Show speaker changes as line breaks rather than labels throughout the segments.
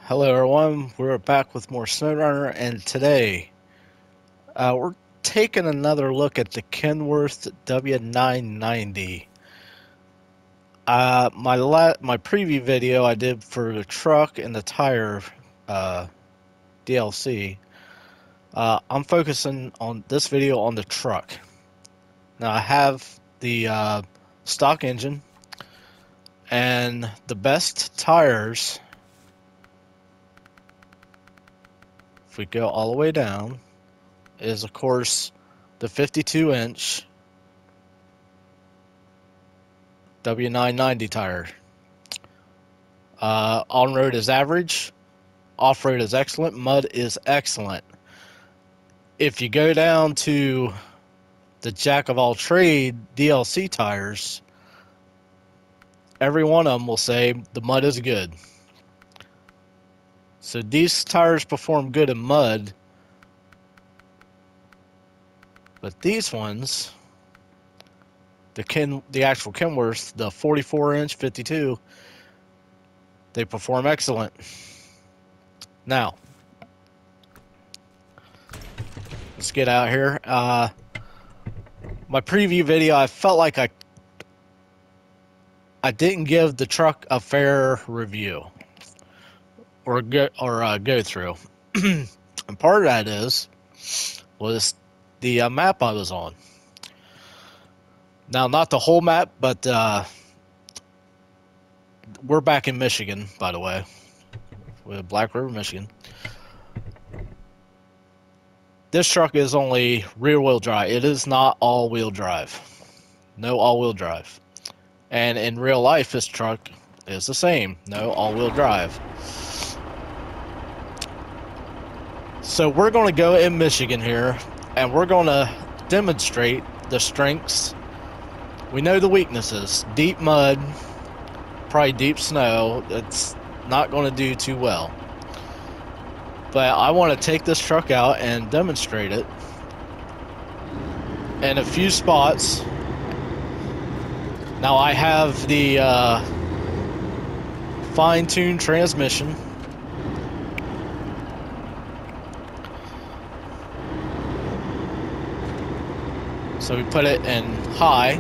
Hello everyone, we're back with more Snowrunner, and today we're taking another look at the Kenworth W990. My preview video I did for the truck and the tire DLC. I'm focusing on this video on the truck. Now I have the stock engine and the best tires. If we go all the way down, is of course the 52-inch W990 tire. On-road is average, off-road is excellent, mud is excellent. If you go down to the jack-of-all-trade DLC tires, every one of them will say the mud is good. So these tires perform good in mud, but these ones, the actual Kenworth, the 44-inch 52, they perform excellent. Now, let's get out here. My preview video, I felt like I didn't give the truck a fair review or go through, and part of that was the map I was on. Now, not the whole map, but we're back in Michigan, by the way. We're in Black River, Michigan. This truck is only rear-wheel drive. It is not all-wheel drive. No all-wheel drive. And in real life, this truck is the same. No all-wheel drive. So we're going to go in Michigan here, and we're going to demonstrate the strengths. We know the weaknesses. Deep mud, probably deep snow, it's not going to do too well. But I want to take this truck out and demonstrate it in a few spots. Now I have the fine-tuned transmission. So we put it in high.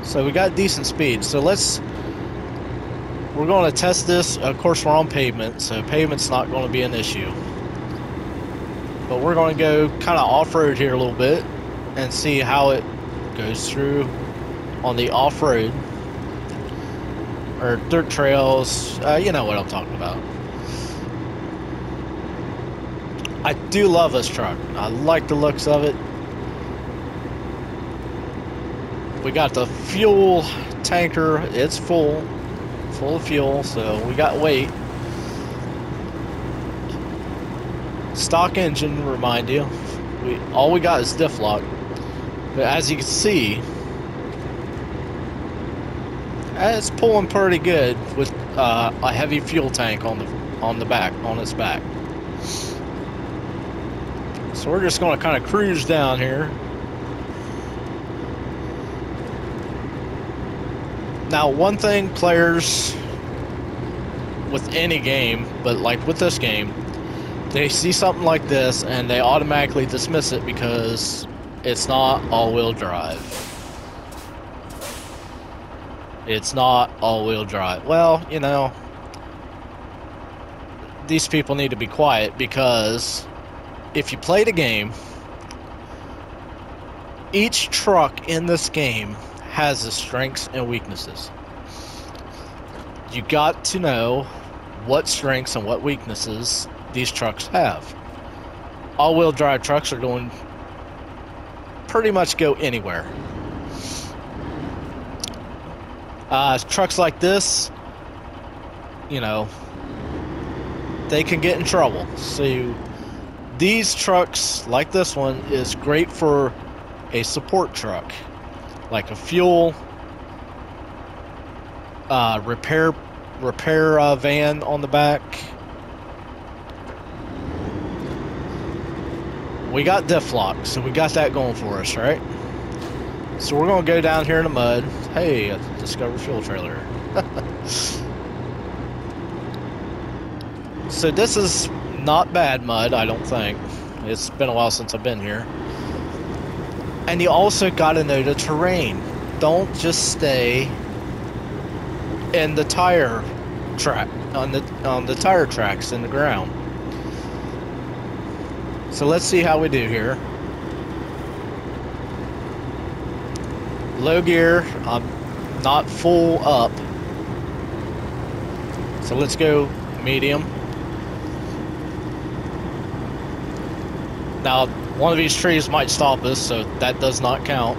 So we got decent speed. So we're going to test this. Of course, we're on pavement, so pavement's not going to be an issue. But we're going to go kind of off-road here a little bit and see how it goes through on the off-road or dirt trails. You know what I'm talking about. I do love this truck. I like the looks of it. We got the fuel tanker. It's full of fuel, so we got weight. Stock engine, remind you. All we got is diff lock. But as you can see, it's pulling pretty good with a heavy fuel tank on its back. So we're just going to kind of cruise down here. Now, one thing players with any game, but like with this game, they see something like this and they automatically dismiss it because it's not all-wheel drive. It's not all-wheel drive. Well, you know, these people need to be quiet, because if you play the game, each truck in this game has its strengths and weaknesses. You got to know what strengths and what weaknesses these trucks have. All-wheel drive trucks are going pretty much go anywhere. Trucks like this, you know, they can get in trouble. So these trucks like this one is great for a support truck, like a fuel repair van on the back. We got diff lock, so we got that going for us, right? So we're gonna go down here in the mud. Hey, I discovered fuel trailer. So this is not bad mud, I don't think. It's been a while since I've been here. And you also gotta know the terrain. Don't just stay in the tire track on the tire tracks in the ground. So let's see how we do here. Low gear, I'm not full up. So let's go medium. Now, one of these trees might stop us, so that does not count.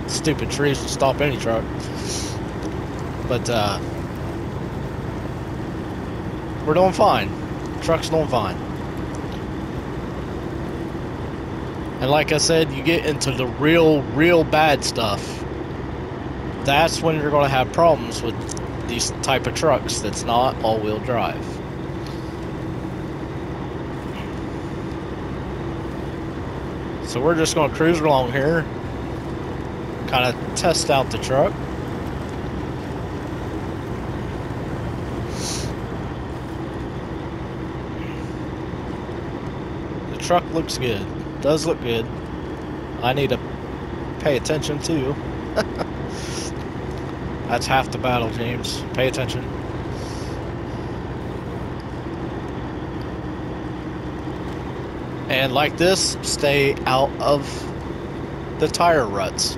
Stupid trees will stop any truck. But, we're doing fine. Truck's doing fine. And like I said, you get into the real bad stuff. That's when you're going to have problems with these type of trucks that's not all-wheel drive. So we're just going to cruise along here, kind of test out the truck. The truck looks good. Does look good. I need to pay attention too. That's half the battle, James. Pay attention. And like this, stay out of the tire ruts.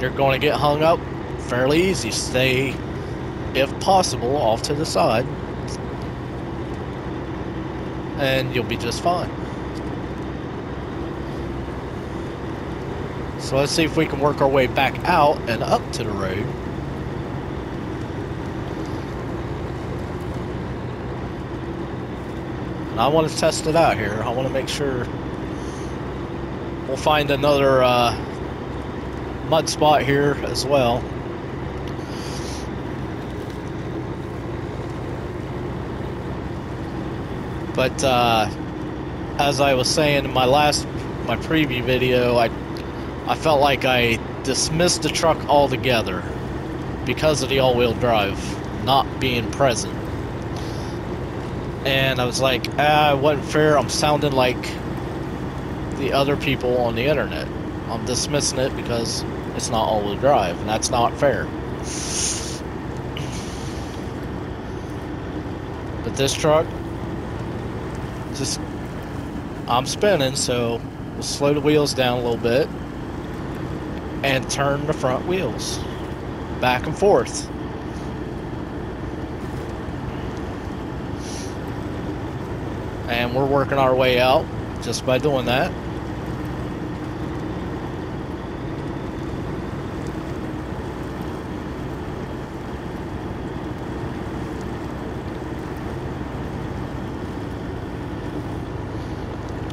You're going to get hung up fairly easy. Stay, if possible, off to the side. And you'll be just fine. So let's see if we can work our way back out and up to the road. And I want to test it out here. I want to make sure we'll find another mud spot here as well. But as I was saying in my preview video, I felt like I dismissed the truck altogether because of the all-wheel drive not being present. And I was like, it wasn't fair. I'm sounding like the other people on the internet. I'm dismissing it because it's not all-wheel drive, and that's not fair. But this truck, I'm spinning, so we'll slow the wheels down a little bit and turn the front wheels back and forth. And we're working our way out just by doing that.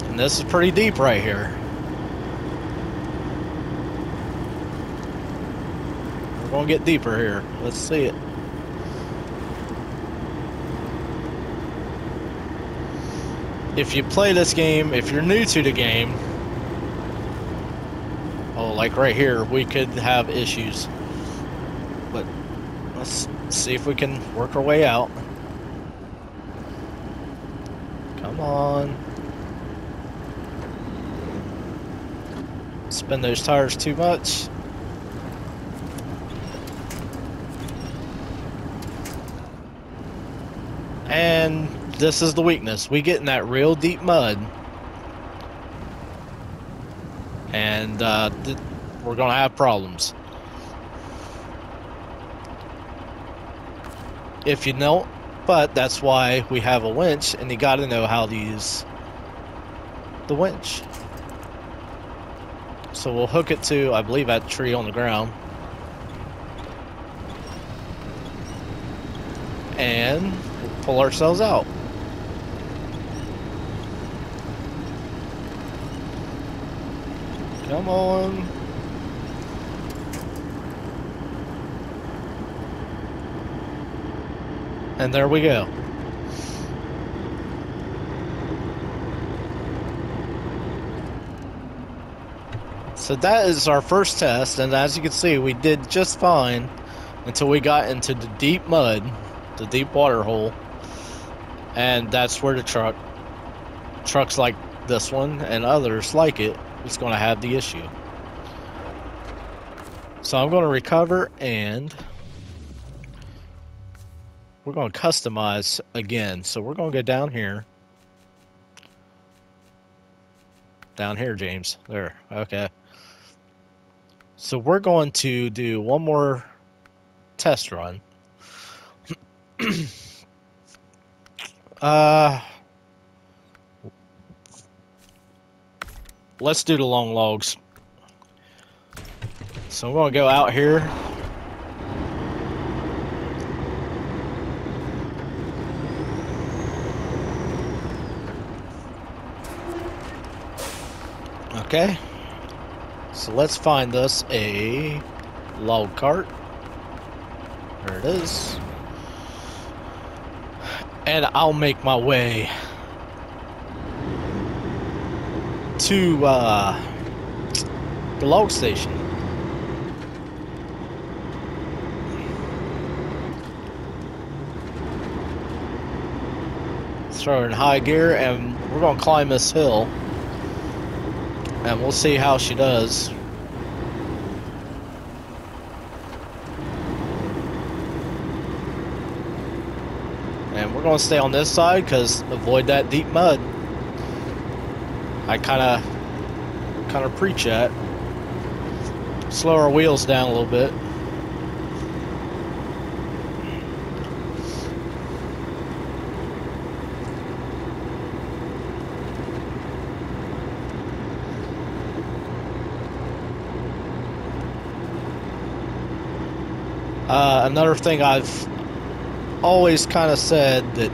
And this is pretty deep right here. We're gonna get deeper here. Let's see it. If you play this game, if you're new to the game, oh, like right here, we could have issues. But let's see if we can work our way out. Come on. Spin those tires too much. And this is the weakness. We get in that real deep mud. And we're going to have problems. If you don't, but that's why we have a winch, and you got to know how to use the winch. So we'll hook it to, I believe, that tree on the ground. And we'll pull ourselves out. Come on. And there we go. So that is our first test, and as you can see, we did just fine until we got into the deep mud. the deep water hole, and that's where the trucks like this one and others like it is going to have the issue. So I'm going to recover, and we're going to customize again. So we're going to go down here. Down here, James. There. Okay. So we're going to do one more test run. Let's do the long logs. So I'm going to go out here. Okay. So let's find us a log cart. There it is. And I'll make my way to the log station. Throw her in high gear, and we're going to climb this hill. And we'll see how she does. And we're going to stay on this side because avoid that deep mud. I kind of preach that. Slow our wheels down a little bit. Another thing I've always kind of said, that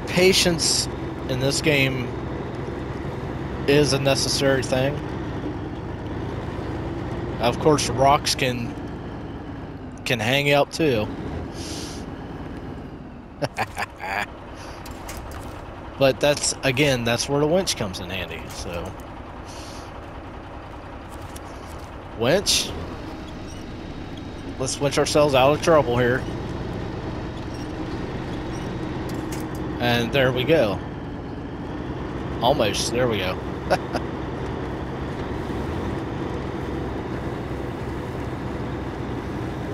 patience in this game is a necessary thing. Of course, rocks can hang you up too. But that's where the winch comes in handy. So, winch. Let's winch ourselves out of trouble here. And there we go. Almost. There we go.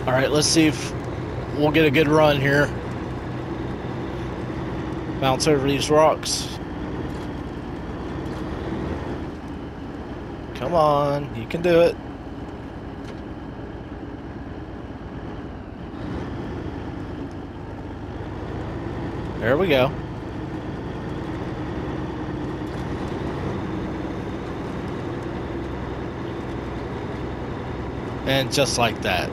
Alright, let's see if we'll get a good run here. Bounce over these rocks. Come on, you can do it. There we go. And just like that.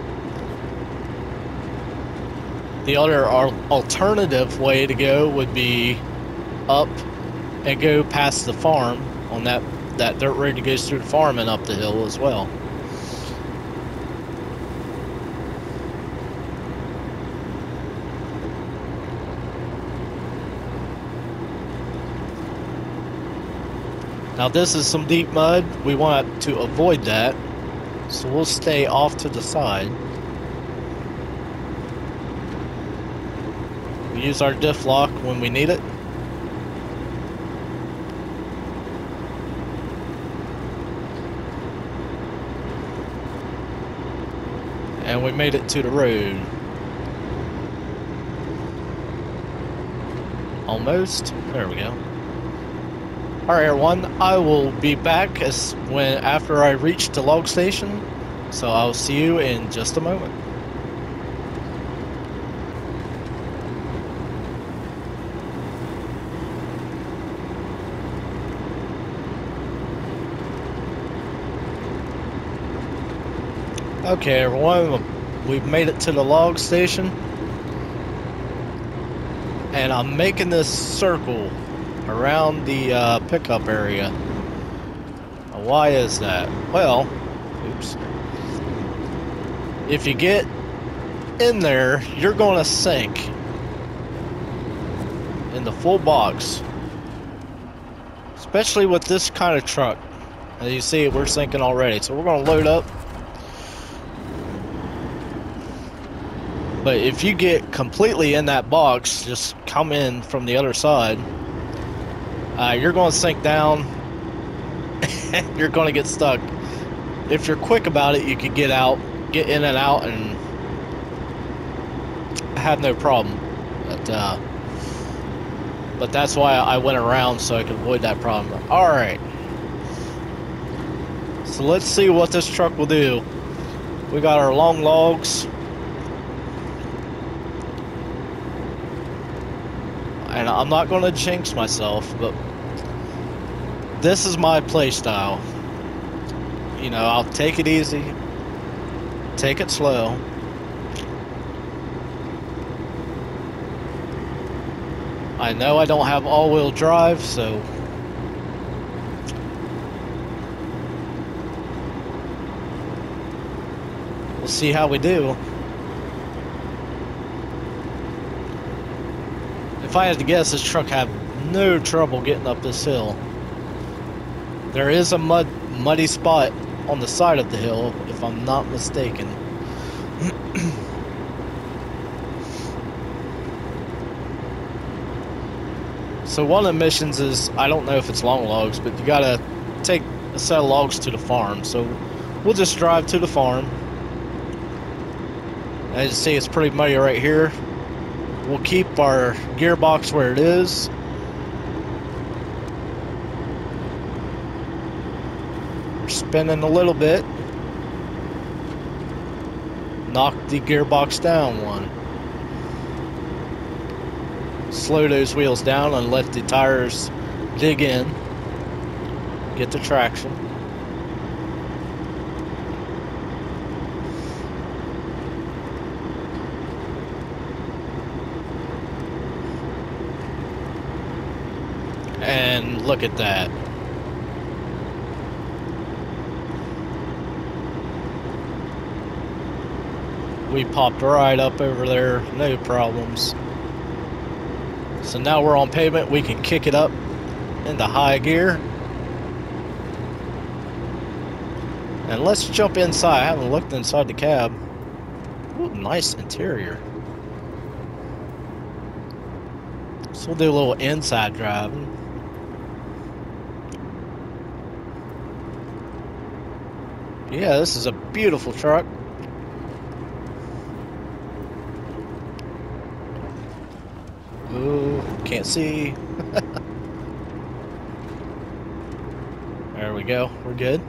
The other alternative way to go would be up and go past the farm on that dirt road that goes through the farm and up the hill as well. Now this is some deep mud. We want to avoid that, so we'll stay off to the side. We use our diff lock when we need it. And we made it to the road. Almost. There we go. Alright everyone, I will be back after I reach the log station, so I'll see you in just a moment. Okay everyone, we've made it to the log station, and I'm making this circle around the pickup area. Why is that? Well, oops. If you get in there, you're going to sink in the full box. Especially with this kind of truck. As you see, we're sinking already. So we're going to load up. But if you get completely in that box, just come in from the other side, you're going to sink down. You're going to get stuck. If you're quick about it, you could get out, get in and out, and have no problem. But that's why I went around, so I could avoid that problem. All right. So let's see what this truck will do. We got our long logs. And I'm not going to jinx myself, but this is my play style. You know, I'll take it easy, take it slow. I know I don't have all-wheel drive, so we'll see how we do. If I had to guess, this truck had no trouble getting up this hill. There is a muddy spot on the side of the hill, if I'm not mistaken. So one of the missions is, I don't know if it's long logs, but you gotta take a set of logs to the farm. So we'll just drive to the farm. As you see, it's pretty muddy right here. We'll keep our gearbox where it is. We're spinning a little bit. Knock the gearbox down one. Slow those wheels down and let the tires dig in. Get the traction. And look at that. We popped right up over there, no problems. So now we're on pavement, we can kick it up into high gear. And let's jump inside. I haven't looked inside the cab. Ooh, nice interior. So we'll do a little inside driving. Yeah, this is a beautiful truck. Ooh, can't see. There we go, we're good.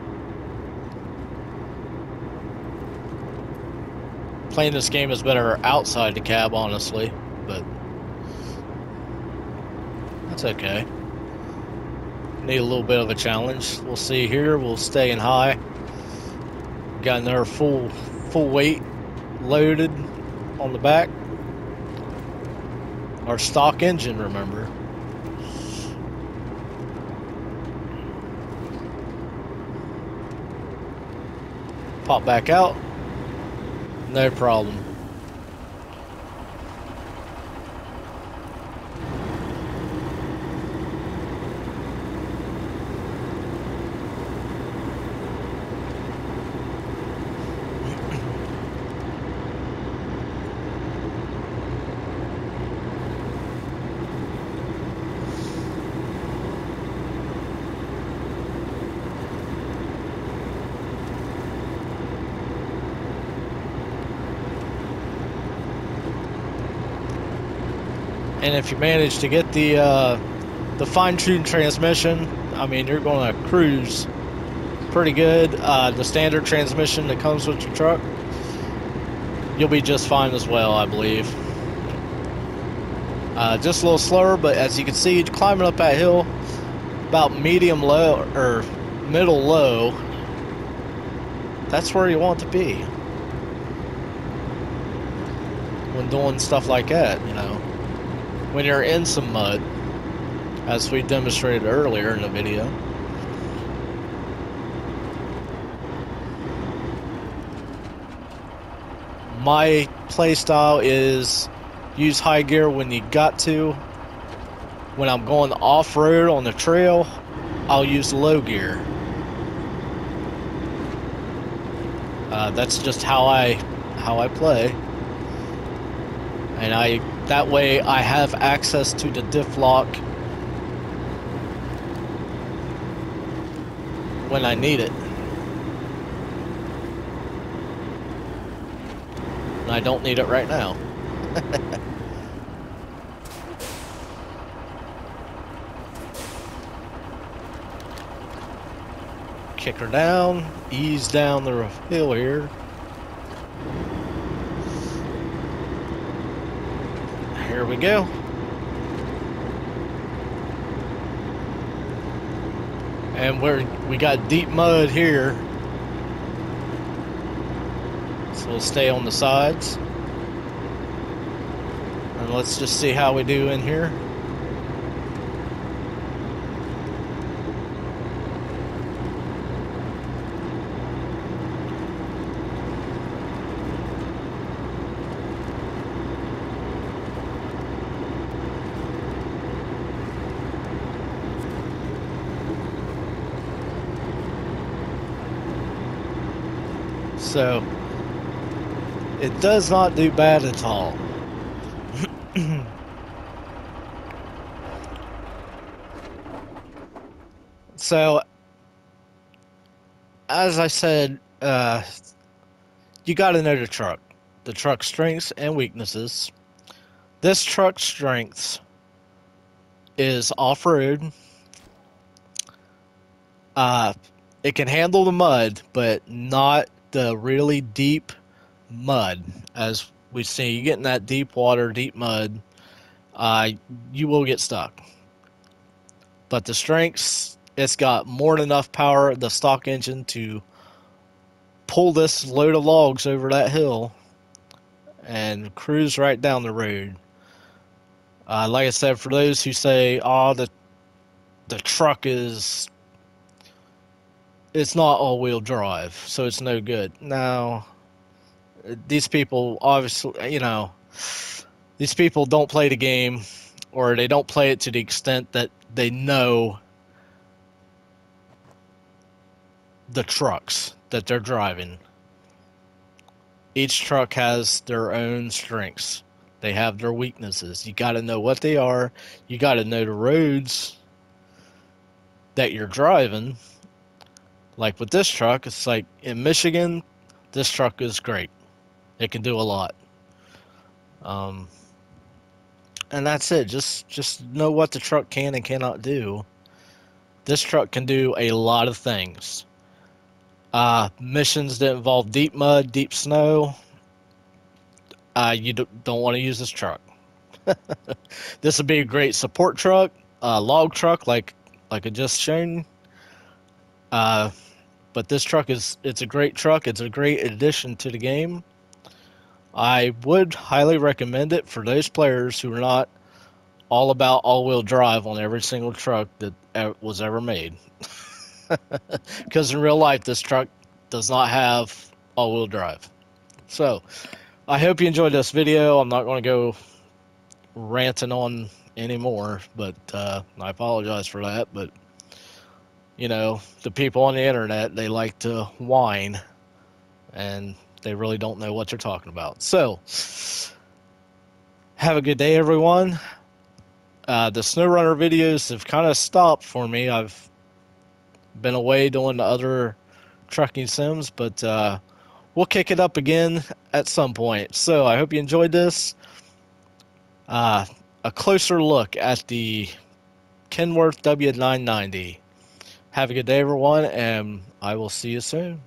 Playing this game is better outside the cab, honestly, but that's okay. Need a little bit of a challenge. We'll see here, we'll stay in high. Got another full weight loaded on the back. Our stock engine, remember. Pop back out. No problem. And if you manage to get the fine-tuned transmission, I mean, you're going to cruise pretty good. The standard transmission that comes with your truck, you'll be just fine as well, I believe. Just a little slower, but as you can see, climbing up that hill, about medium low or middle low, that's where you want to be when doing stuff like that, you know. When you're in some mud, as we demonstrated earlier in the video. My play style is use high gear when you got to. When I'm going off-road on the trail, I'll use low gear. That's just how I play. And that way I have access to the diff lock when I need it. And I don't need it right now. Kick her down, ease down the hill here. Here we go. And we got deep mud here. So we'll stay on the sides. And let's just see how we do in here. So it does not do bad at all. So as I said, you got to know the truck's strengths and weaknesses. This truck's strengths is off-road. It can handle the mud, but not the really deep mud. As we see, you get in that deep water, deep mud, you will get stuck. But the strengths, it's got more than enough power, the stock engine, to pull this load of logs over that hill and cruise right down the road. Like I said, for those who say, oh, the truck it's not all-wheel drive, so it's no good. Now, these people, obviously, you know, these people don't play the game, or they don't play it to the extent that they know the trucks that they're driving. Each truck has their own strengths. They have their weaknesses. You got to know what they are. You got to know the roads that you're driving. Like with this truck, it's like in Michigan, this truck is great. It can do a lot. And that's it. Just know what the truck can and cannot do. This truck can do a lot of things. Missions that involve deep mud, deep snow, you don't want to use this truck. This would be a great support truck, log truck like I just shown. But this truck it's a great truck. It's a great addition to the game. I would highly recommend it for those players who are not all about all-wheel drive on every single truck that was ever made. Because in real life, this truck does not have all-wheel drive. So, I hope you enjoyed this video. I'm not going to go ranting on anymore, but I apologize for that. But, you know, the people on the internet, they like to whine, and they really don't know what they're talking about. So, have a good day, everyone. The Snowrunner videos have kind of stopped for me. I've been away doing the other trucking sims, but we'll kick it up again at some point. So I hope you enjoyed this. A closer look at the Kenworth W990. Have a good day, everyone, and I will see you soon.